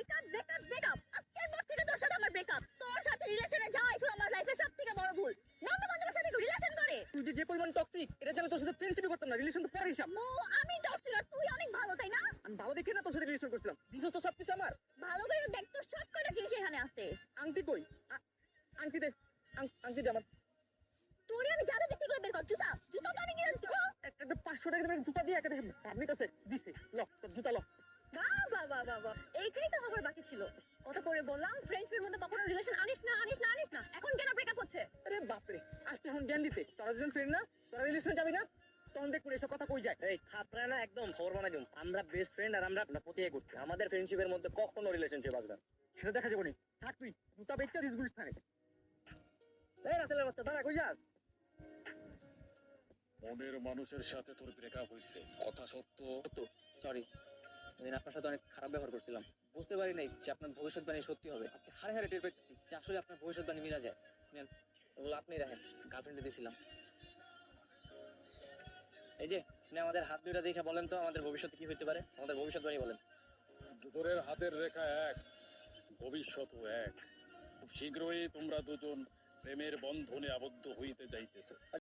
Breakup breakup breakup আজকের পর থেকে তোর সাথে আমার ব্রেকআপ। তোর সাথে রিলেশনে যাওয়াই ছিল আমার লাইফের সবথেকে বড় ভুল। বন্ধু বান্ধবের সাথে রিলেশন করে তুই যে পরিমাণ টক্সিক এটা জানো, তোর সাথে ফ্রেন্ডশিপই করতাম না, রিলেশন তো পরের হিসাব। নো, আমি টক্সিক আর তুই অনেক ভালো, তাই না? আমি ভালো দেখে না তোর সাথে রিলেশন করছিলাম, দিছো তো সবকিছু আমার। ভালো করে দেখ, তোর সব কটা জিনিস এখানে আছে। আংটি কই? আংটি দে, আংটি দে আমার। তোরে আমি যা যা দিছি এগুলো বের কর। জুতা জুতা তো আমি কিনে দিছি। একটা 500 টাকা দিয়ে জুতা দিয়ে একটা ভাবনি কাছে দিছে, ল তোর জুতা ল। বাবা বাবা বাবা, এইটাই তো আমার বাকি ছিল। কত করে বললাম ফ্রেন্ডসদের মধ্যে কখনো রিলেশন আনিস না আনিস না আনিস না, এখন কেন ব্রেকআপ হচ্ছে? আরে বাপরে, আসতে এখন জ্ঞান দিতে। তোরা দুজন ফ্রেন্ড না, তোরা রিলেশনে যাবি না? তখন দেখ এসব কথা কই যায়। এই খাপরা না, একদম খবর বানাই দিন। আমরা বেস্ট ফ্রেন্ড আর আমরা প্রতিজ্ঞা করছি আমাদের ফ্রেন্ডশিপের মধ্যে কখনো রিলেশনশিপ আসবে না। সেটা দেখা যাবে না। থাক তুই জুতা বেচা দিস গুলিস্তানে। এই রাসেলের বাচ্চা, দাঁড়া, কই যাস? মনের মানুষের সাথে তোর ব্রেকআপ হয়েছে, কথা সত্য। সরি, সেদিন আপনার সাথে অনেক খারাপ ব্যবহার করছিলাম। বুঝতে পারি নাই যে আপনার ভবিষ্যৎবাণী সত্যি হবে। আজকে হারে হারে টের পেতেছি যে আসলে আপনার ভবিষ্যৎবাণী মিলা যায়। নেন, ওগুলো আপনি রাখেন, গার্লফ্রেন্ডে দিয়েছিলাম। এই যে আপনি আমাদের হাত দুইটা দেখে বলেন তো আমাদের ভবিষ্যতে কি হইতে পারে, আমাদের ভবিষ্যৎবাণী বলেন। দুজনের হাতের রেখা এক, ভবিষ্যৎও এক। খুব শীঘ্রই তোমরা দুজন প্রেমের বন্ধনে আবদ্ধ হইতে যাইতেছ।